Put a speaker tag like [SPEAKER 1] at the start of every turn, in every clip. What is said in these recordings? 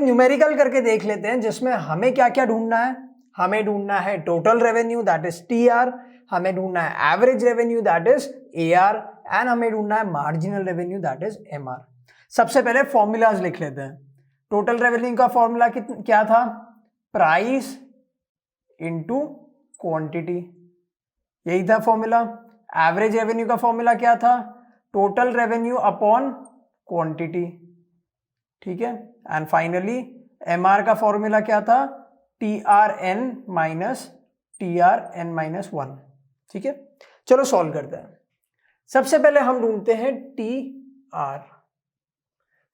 [SPEAKER 1] Numerical करके देख लेते हैं जिसमें हमें क्या क्या ढूंढना है। हमें ढूंढना है total revenue that is TR, हमें ढूंढना है average revenue that is AR, and हमें ढूंढना है marginal revenue that is MR। सबसे पहले फॉर्मूलाज लिख लेते हैं। टोटल रेवेन्यू का फॉर्मूला क्या था? प्राइस इंटू क्वांटिटी, यही था फॉर्मूला। एवरेज रेवेन्यू का फॉर्मूला क्या था? टोटल रेवेन्यू अपॉन क्वांटिटी, ठीक है। एंड फाइनली MR का फॉर्मूला क्या था? TRN माइनस TRN-1, ठीक है। चलो सॉल्व करते हैं। सबसे पहले हम ढूंढते हैं TR।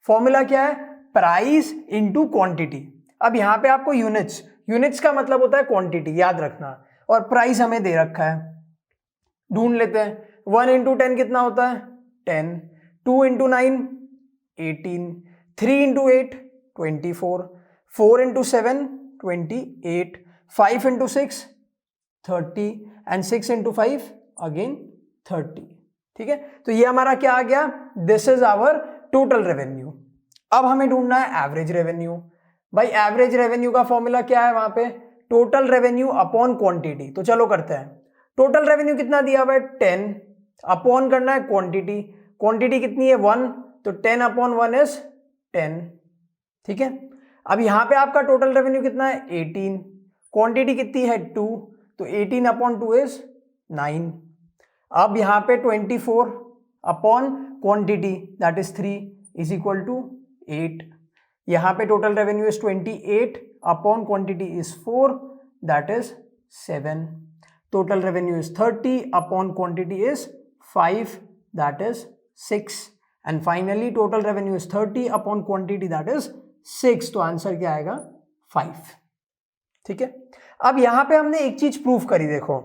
[SPEAKER 1] फॉर्मूला क्या है? Price into quantity. अब यहां पे आपको यूनिट्स का मतलब होता है क्वांटिटी, याद रखना, और प्राइस हमें दे रखा है। ढूंढ लेते हैं। 1 इंटू 10 कितना होता है? 10, 2 into 9 18, 3 into 8 24, 4 into 7 28, 5 into 6 30, and 6 into 5 again 30, ठीक है। तो ये हमारा क्या आ गया? This is our total revenue. अब हमें ढूंढना है एवरेज रेवेन्यू। भाई एवरेज रेवेन्यू का फॉर्मूला क्या है वहां पे? Total revenue upon quantity. तो चलो करते हैं। टोटल रेवेन्यू कितना दिया हुआ है? 10, अपॉन करना है क्वांटिटी। क्वांटिटी कितनी है? 1, तो 10 अपॉन 1 इज 10, ठीक है। अब यहां पे आपका टोटल रेवेन्यू कितना है? 18, क्वांटिटी कितनी है? 2, तो 18 अपॉन 2 इज 9। अब यहां पे 24 upon quantity that is 3 is equal to 8। यहां पे total revenue is 28 upon quantity is 4 that is 7। Total revenue is 30 upon quantity is 5 that is 6, and finally total revenue is 30 upon quantity that is 6। तो answer क्या आएगा? 5, ठीक है। अब यहां पे हमने एक चीज प्रूफ करी, देखो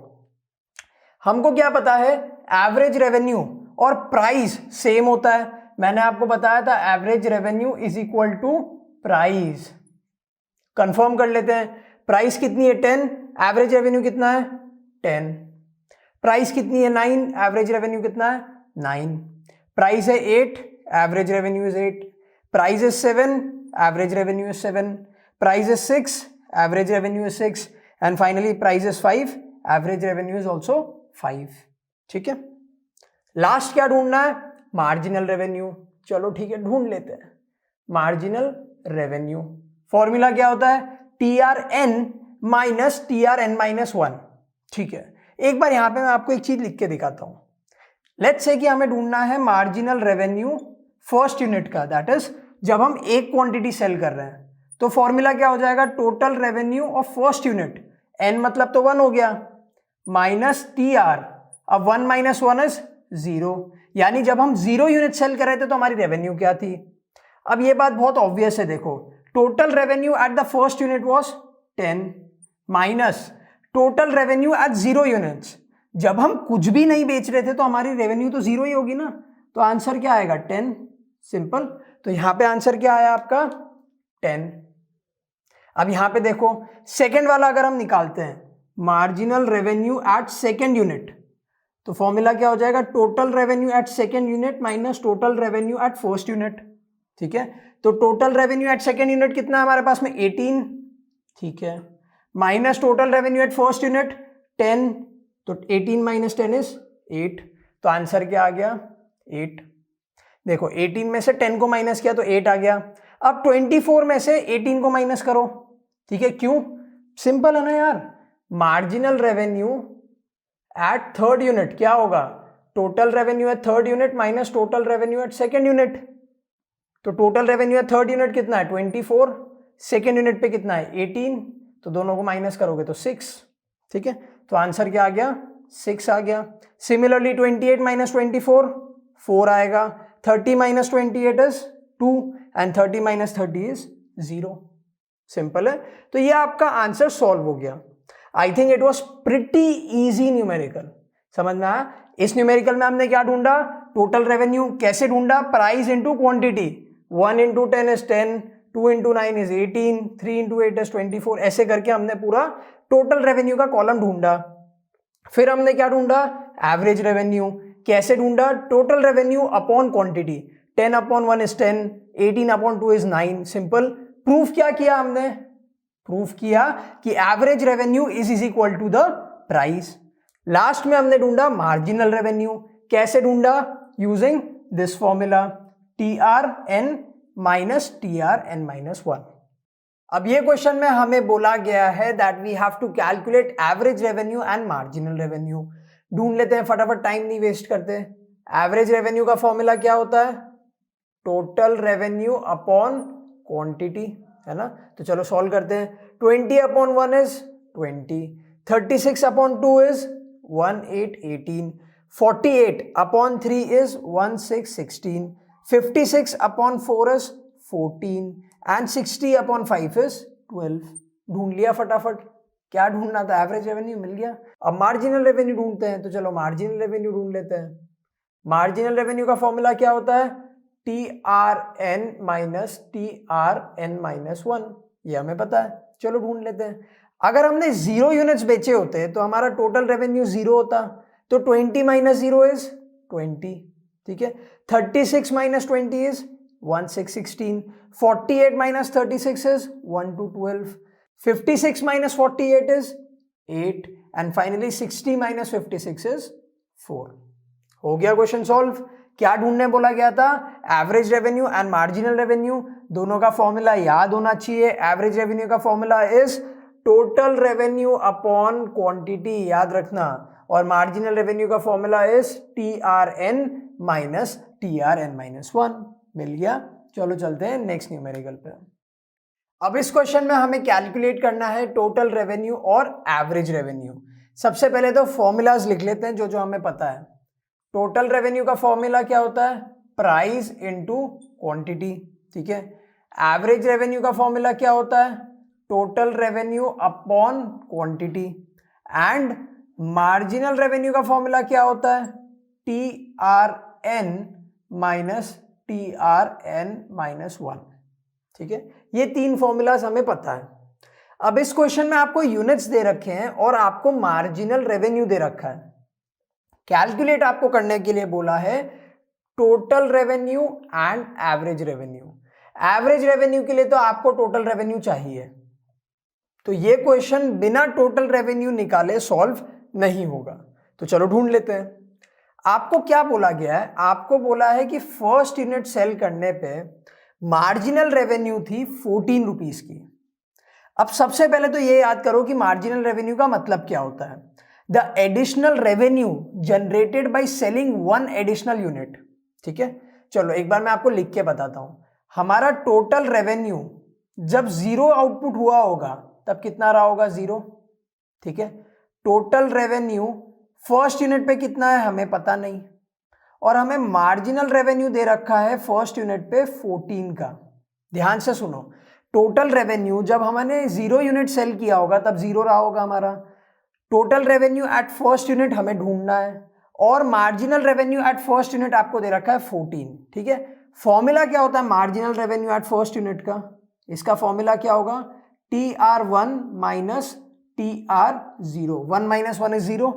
[SPEAKER 1] हमको क्या पता है? एवरेज रेवेन्यू और प्राइस सेम होता है। मैंने आपको बताया था average revenue is equal to price. Confirm कर लेते हैं। प्राइस कितनी है? 10, एवरेज रेवेन्यू कितना है? 10। प्राइस कितनी है? 9, एवरेज रेवेन्यू कितना है? 9। प्राइस है 8, average revenue is 8। Price is 7, average revenue is 7। Price is 6, average revenue is 6, and finally price is 5, average revenue is also 5, ठीक है। लास्ट क्या ढूंढना है? Marginal revenue. चलो ठीक है, ढूंढ लेते हैं मार्जिनल रेवेन्यू। फॉर्मूला क्या होता है? TRN माइनस TRN-1, ठीक है। एक बार यहां पे मैं आपको एक चीज लिख के दिखाता हूं। लेट्स से कि हमें ढूंढना है मार्जिनल रेवेन्यू फर्स्ट यूनिट का, दैट इज जब हम एक क्वांटिटी सेल कर रहे हैं। तो फॉर्मूला क्या हो जाएगा? Total revenue of first unit, N मतलब तो 1 हो गया, माइनस TR। अब 1 माइनस 1 इज 0, यानी जब हम 0 यूनिट सेल कर रहे थे तो हमारी रेवेन्यू क्या थी? अब ये बात बहुत ऑब्वियस है, देखो total revenue at the first unit was 10 minus total revenue at 0 units. जब हम कुछ भी नहीं बेच रहे थे तो हमारी रेवेन्यू तो 0 ही होगी ना। तो आंसर क्या आएगा? 10, सिंपल। तो यहां पे आंसर क्या आया आपका? 10। अब यहां पे देखो सेकेंड वाला अगर हम निकालते हैं, marginal revenue at second unit, तो फॉर्मूला क्या हो जाएगा? Total revenue at second unit minus total revenue at first unit, ठीक है। तो total revenue at second unit कितना है हमारे पास में? 18, ठीक है, minus total revenue at first unit 10, तो 18 माइनस 10 इज 8। तो आंसर क्या आ गया? 8। देखो 18 में से 10 को माइनस किया तो 8 आ गया। अब 24 में से 18 को माइनस करो, ठीक है। क्यों? सिंपल है ना यार। Marginal revenue at third unit क्या होगा? Total revenue at third unit minus total revenue at second unit. तो total revenue at third unit कितना है? 24, सेकेंड यूनिट पे कितना है? 18, तो दोनों को माइनस करोगे तो 6, ठीक है। तो आंसर क्या आ गया? 6 आ गया। सिमिलरली 28 माइनस 24 4 आएगा, 30 minus 28 is 2, and 30 minus 30 is 0। Simple है। तो ये आपका आंसर सॉल्व हो गया। I think it was pretty easy numerical. समझ में आया? इस न्यूमेरिकल में हमने क्या ढूंढा? Total revenue. कैसे ढूंढा? Price into quantity. 1 into 10 is 10, 2 into 9 is 18, 3 into 8 is 24। ऐसे करके हमने पूरा टोटल रेवेन्यू का कॉलम ढूंढा। फिर हमने क्या ढूंढा? Average revenue. कैसे ढूंढा? Total revenue upon quantity. 10 upon 1 is 10, 18 upon 2 is 9, simple. Proof क्या किया हमने? प्रूफ किया कि average revenue is equal to the price. Last में हमने ढूंढा मार्जिनल रेवेन्यू। कैसे ढूंढा? Using this formula TRN minus TRN minus 1। अब ये क्वेश्चन में हमें बोला गया है that we have to calculate average revenue and marginal revenue. ढूंढ लेते हैं फटाफट, टाइम नहीं वेस्ट करते। एवरेज रेवेन्यू का फॉर्मूला क्या होता है? टोटल रेवेन्यू अपॉन क्वांटिटी, है ना? तो चलो सॉल्व करते हैं। 20 upon 1 is 20, 36 upon 2 is 1818, 48 upon 3 is 1616, 56 upon 4 is 14 and 60 upon 5 is 12। ढूंढ लिया फटाफट। क्या ढूंढना था? एवरेज रेवेन्यू मिल गया। अब मार्जिनल रेवेन्यू ढूंढते हैं, तो चलो मार्जिनल रेवेन्यू ढूंढ लेते हैं। मार्जिनल रेवेन्यू का फॉर्मूला क्या होता है? TRN माइनस TRN माइनस 1, ये हमें पता है। चलो ढूंढ लेते हैं। अगर हमने 0 यूनिट्स बेचे होते तो हमारा टोटल रेवेन्यू 0 होता, तो 20 माइनस 0 इज 20, ठीक है। 36 minus 20 is 1616, 48 minus 36 is 12, 56 minus 48 is 8 and finally 60 minus 56 is 4। हो गया क्वेश्चन सॉल्व। क्या ढूंढने बोला गया था? Average revenue and marginal revenue. दोनों का फॉर्मूला याद होना चाहिए। एवरेज रेवेन्यू का formula is total revenue upon quantity, याद रखना। और मार्जिनल रेवेन्यू का formula is TRN minus TRN minus 1। मिल गया। चलो चलते हैं नेक्स्ट न्यूमेरिकल पे। अब इस क्वेश्चन में हमें कैलकुलेट करना है टोटल रेवेन्यू और एवरेज रेवेन्यू। सबसे पहले तो फॉर्मूलाज लिख लेते हैं जो जो हमें पता है। टोटल रेवेन्यू का फॉर्मूला क्या होता है? प्राइस इनटू क्वांटिटी, ठीक है। एवरेज रेवेन्यू का फॉर्मूला क्या होता है? Total revenue upon quantity. And marginal revenue का फॉर्मूला क्या होता है? TRN माइनस TRN माइनस 1, ठीक है। ये तीन फॉर्मूलाज हमें पता है। अब इस क्वेश्चन में आपको यूनिट्स दे रखे हैं और आपको मार्जिनल रेवेन्यू दे रखा है। कैलकुलेट आपको करने के लिए बोला है total revenue and average revenue. Average revenue के लिए तो आपको टोटल रेवेन्यू चाहिए, तो ये क्वेश्चन बिना टोटल रेवेन्यू निकाले सॉल्व नहीं होगा। तो चलो ढूंढ लेते हैं। आपको क्या बोला गया है? आपको बोला है कि फर्स्ट यूनिट सेल करने पे मार्जिनल रेवेन्यू थी 14 रुपीज की। अब सबसे पहले तो ये याद करो कि मार्जिनल रेवेन्यू का मतलब क्या होता है। The additional revenue generated by selling one additional unit, ठीक है। चलो एक बार मैं आपको लिख के बताता हूं। हमारा टोटल रेवेन्यू जब 0 आउटपुट हुआ होगा तब कितना रहा होगा? 0, ठीक है। टोटल रेवेन्यू फर्स्ट यूनिट पे कितना है हमें पता नहीं, और हमें मार्जिनल रेवेन्यू दे रखा है फर्स्ट यूनिट पे 14 का। ध्यान से सुनो, टोटल रेवेन्यू जब हमने 0 यूनिट सेल किया होगा तब 0 रहा होगा हमारा। Total revenue at first unit हमें ढूंढना है, और marginal revenue at first unit आपको दे रखा है 14, ठीक है। फॉर्मूला क्या होता है marginal revenue at first unit का? इसका फॉर्मूला क्या होगा? TR1 minus TR0, 1 minus 1 is 0,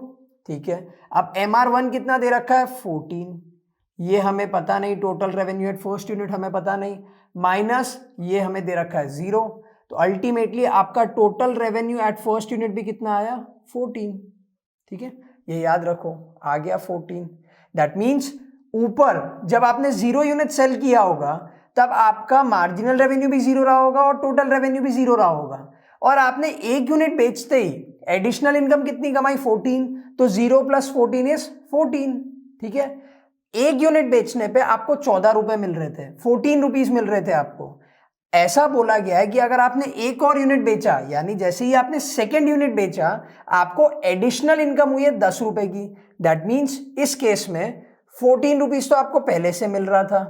[SPEAKER 1] ठीक है। अब MR1 कितना दे रखा है? 14, ये हमें पता नहीं। Total revenue at first unit हमें पता नहीं, माइनस ये हमें दे रखा है 0। तो अल्टीमेटली आपका total revenue at first unit भी कितना आया? 14, ठीक है। ये याद रखो, आ गया 14। दैट मीन्स ऊपर जब आपने 0 यूनिट सेल किया होगा तब आपका मार्जिनल रेवेन्यू भी 0 रहा होगा और टोटल रेवेन्यू भी 0 रहा होगा, और आपने एक यूनिट बेचते ही एडिशनल इनकम कितनी कमाई? 14, तो 0 प्लस 14 इज 14, ठीक है। एक यूनिट बेचने पे आपको 14 रुपए मिल रहे थे, 14 रुपीज मिल रहे थे आपको। ऐसा बोला गया है कि अगर आपने एक और यूनिट बेचा, यानी जैसे ही आपने सेकेंड यूनिट बेचा, आपको एडिशनल इनकम हुई है 10 रुपए की। दैट मीन्स इस केस में 14 रुपीज तो आपको पहले से मिल रहा था,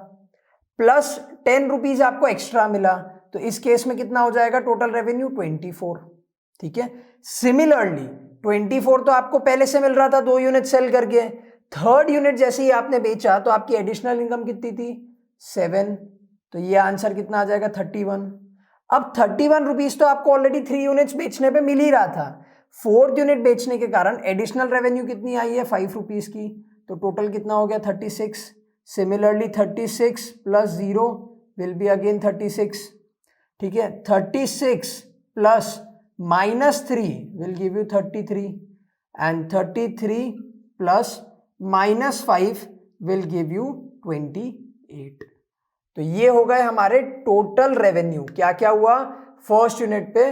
[SPEAKER 1] प्लस 10 रुपीज आपको एक्स्ट्रा मिला, तो इस केस में कितना हो जाएगा टोटल रेवेन्यू? 24, ठीक है। सिमिलरली 24 तो आपको पहले से मिल रहा था 2 यूनिट सेल करके। थर्ड यूनिट जैसे ही आपने बेचा तो आपकी एडिशनल इनकम कितनी थी? 7, तो ये आंसर कितना आ जाएगा? 31। अब 31 रुपीज तो आपको ऑलरेडी 3 यूनिट्स बेचने पे मिल ही रहा था। फोर्थ यूनिट बेचने के कारण एडिशनल रेवेन्यू कितनी आई है? 5 रुपीज की, तो टोटल कितना हो गया? 36। Similarly 36 plus 0 will be again 36। ठीक है, 36 plus -3 will give you 33 and 33 plus -5 will give you 28। तो ये हो गए हमारे टोटल रेवेन्यू। क्या क्या हुआ, फर्स्ट यूनिट पे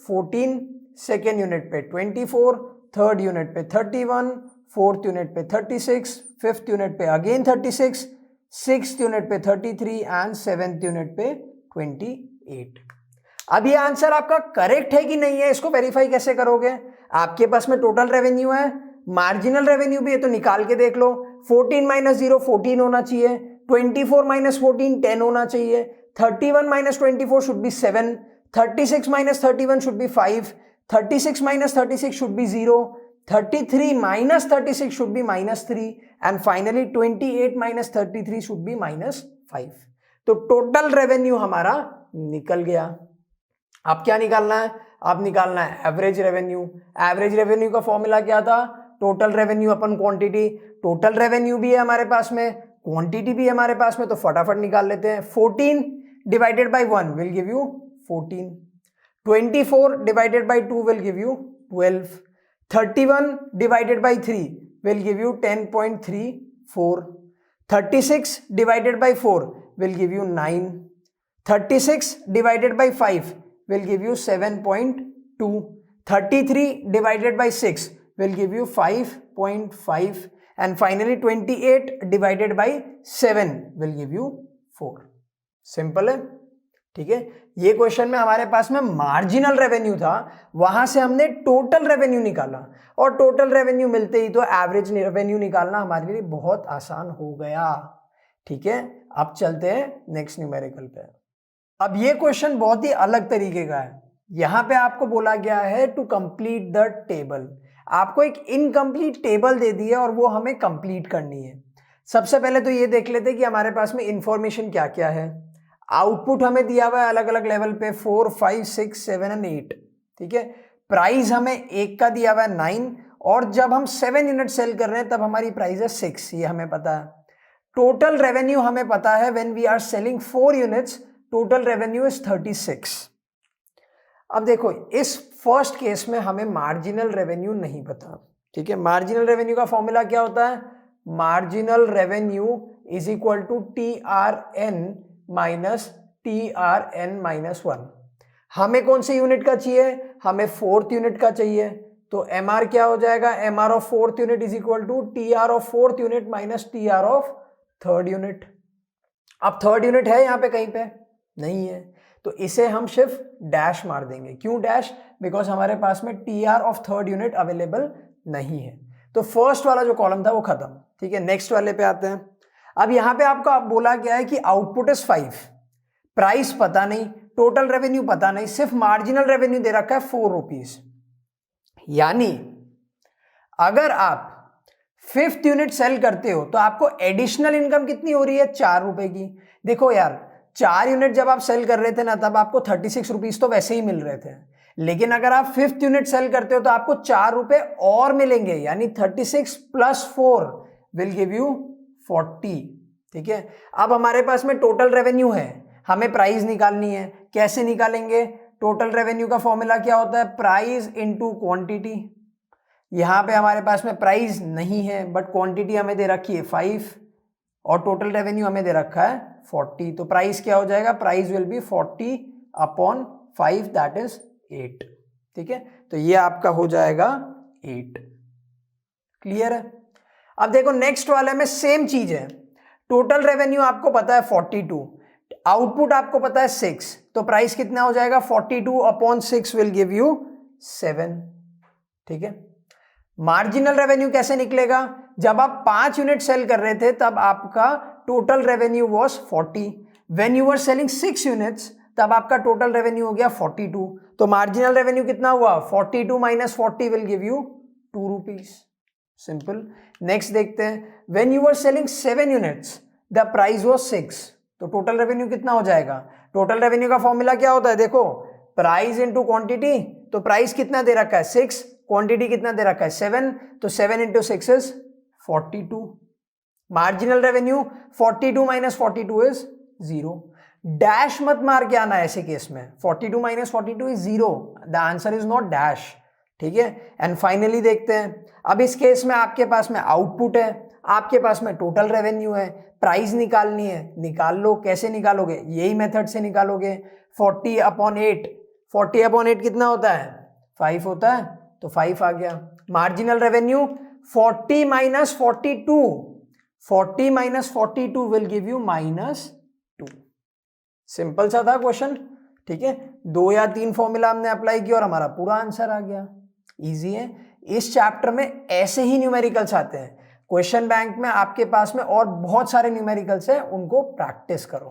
[SPEAKER 1] 14, सेकेंड यूनिट पे 24, थर्ड यूनिट पे 31, फोर्थ यूनिट पे 36, फिफ्थ यूनिट पे अगेन 36, सिक्स्थ यूनिट पे 33 एंड सेवेंथ यूनिट पे 28। अब ये आंसर आपका करेक्ट है कि नहीं है, इसको वेरीफाई कैसे करोगे? आपके पास में टोटल रेवेन्यू है, मार्जिनल रेवेन्यू भी है, तो निकाल के देख लो। 14 माइनस 0 14 होना चाहिए, 24 माइनस 14 10 होना चाहिए, 31 minus 24 should be 7, 36 minus 31 should be 5, 36 minus 36 should be 0, 33 minus 36 should be -3 and finally 28 minus 33 should be -5। तो टोटल रेवेन्यू हमारा निकल गया। अब क्या निकालना है? अब निकालना है एवरेज रेवेन्यू। एवरेज रेवेन्यू का फॉर्मूला क्या था? टोटल रेवेन्यू अपन क्वांटिटी। टोटल रेवेन्यू भी है हमारे पास में, क्वांटिटी भी है हमारे पास में, तो फटाफट निकाल लेते हैं। 14 divided by 1 will give you 14, 24 divided by 2 will give you 12, 31 divided by 3 will give you 10.34, 36 divided by 4 will give you 9, 36 divided by 5 will give you 7.2, 33 divided by 6 will give you 5.5 and finally 28 divided by 7 will give you 4। Simple है, ठीक है। ये question में हमारे पास में marginal revenue था, वहां से हमने टोटल रेवेन्यू निकाला और टोटल रेवेन्यू मिलते ही तो एवरेज रेवेन्यू निकालना हमारे लिए बहुत आसान हो गया, ठीक है। अब चलते हैं नेक्स्ट न्यूमेरिकल पे। अब ये क्वेश्चन बहुत ही अलग तरीके का है। यहां पे आपको बोला गया है टू कंप्लीट द टेबल। आपको एक इनकम्प्लीट टेबल दे दी है और वो हमें कंप्लीट करनी है। सबसे पहले तो ये देख लेते हैं कि हमारे पास में इंफॉर्मेशन क्या क्या है। आउटपुट हमें दिया हुआ है अलग अलग लेवल पे 4, 5, 6, 7 एंड 8, ठीक है। प्राइस हमें 1 का दिया हुआ है 9 और जब हम 7 यूनिट सेल कर रहे हैं तब हमारी प्राइस है 6, ये हमें पता है। टोटल रेवेन्यू हमें पता है when we are selling 4 units total revenue is 36। अब देखो इस फर्स्ट केस में हमें मार्जिनल रेवेन्यू नहीं पता, ठीक है। मार्जिनल रेवेन्यू का फॉर्मूला क्या होता है? Marginal revenue is equal to TRN minus TRN minus 1। हमें कौन से यूनिट का चाहिए? हमें 4th यूनिट का चाहिए, तो MR क्या हो जाएगा? MR of 4th unit is equal to TR of 4th unit minus TR of 3rd unit. अब 3rd यूनिट है यहाँ पे कहीं पे? नहीं है, तो इसे हम सिर्फ डैश मार देंगे। क्यों डैश? बिकॉज हमारे पास में TR of 3rd unit available नहीं है। तो फर्स्ट वाला जो कॉलम था वो खत्म, ठीक है। नेक्स्ट वाले पे आते हैं। अब यहां पे आपको आप बोला गया है कि आउटपुट इज 5, प्राइस पता नहीं, टोटल रेवेन्यू पता नहीं, सिर्फ मार्जिनल रेवेन्यू दे रखा है 4 रुपीज। यानी अगर आप 5th यूनिट सेल करते हो तो आपको एडिशनल इनकम कितनी हो रही है? 4 रुपए की। देखो यार, 4 यूनिट जब आप सेल कर रहे थे ना तब आपको 36 रुपीज तो वैसे ही मिल रहे थे, लेकिन अगर आप 5th यूनिट सेल करते हो तो आपको 4 रुपए और मिलेंगे, यानी 36 प्लस 4 विल गिव यू 40, ठीक है। अब हमारे पास में टोटल रेवेन्यू है, हमें प्राइस निकालनी है। कैसे निकालेंगे? टोटल रेवेन्यू का फॉर्मूला क्या होता है? Price into quantity. यहां पे हमारे पास में प्राइस नहीं है बट क्वांटिटी हमें दे रखी है 5 और टोटल रेवेन्यू हमें दे रखा है 40। तो प्राइस क्या हो जाएगा? Price will be 40 upon 5 that is 8, ठीक है। तो ये आपका हो जाएगा 8। क्लियर है? अब देखो नेक्स्ट वाले में सेम चीज है। टोटल रेवेन्यू आपको पता है 42, आउटपुट आपको पता है 6, तो प्राइस कितना हो जाएगा? 42 अपॉन 6 विल गिव यू 7, ठीक है। मार्जिनल रेवेन्यू कैसे निकलेगा? जब आप 5 यूनिट सेल कर रहे थे तब आपका total revenue was 40, when you were selling 6 units तब आपका टोटल रेवेन्यू हो गया 42, तो मार्जिनल रेवेन्यू कितना हुआ? 42 minus 40 will give you 2 rupees. Simple. Next देखते हैं, when you were selling 7 units the price was 6, तो टोटल रेवेन्यू कितना हो जाएगा? टोटल रेवेन्यू का फॉर्मूला क्या होता है? देखो, प्राइस इंटू क्वांटिटी, तो प्राइस कितना दे रखा है? 6, क्वांटिटी कितना दे रखा है? 7, तो 7 into 6 is 42। Marginal revenue 42 minus 42 is 0। Dash मत मार के आना ऐसे केस में, 42 minus 42 is 0, the answer is not dash, ठीक है। एंड फाइनली देखते हैं, अब इस केस में आपके पास में आउटपुट है, आपके पास में टोटल रेवेन्यू है, प्राइस निकालनी है, निकाल लो। कैसे निकालोगे? यही मेथड से निकालोगे। 40/8, 40/8 कितना होता है? 5 होता है, तो 5 आ गया। Marginal revenue 40 minus 42, 40 minus 42 will give you -2। Simple सा था क्वेश्चन, ठीक है। 2 या 3 फॉर्मूला हमने अप्लाई किया और हमारा पूरा आंसर आ गया। इजी है। इस चैप्टर में ऐसे ही न्यूमेरिकल्स आते हैं। क्वेश्चन बैंक में आपके पास में और बहुत सारे न्यूमेरिकल्स हैं, उनको प्रैक्टिस करो।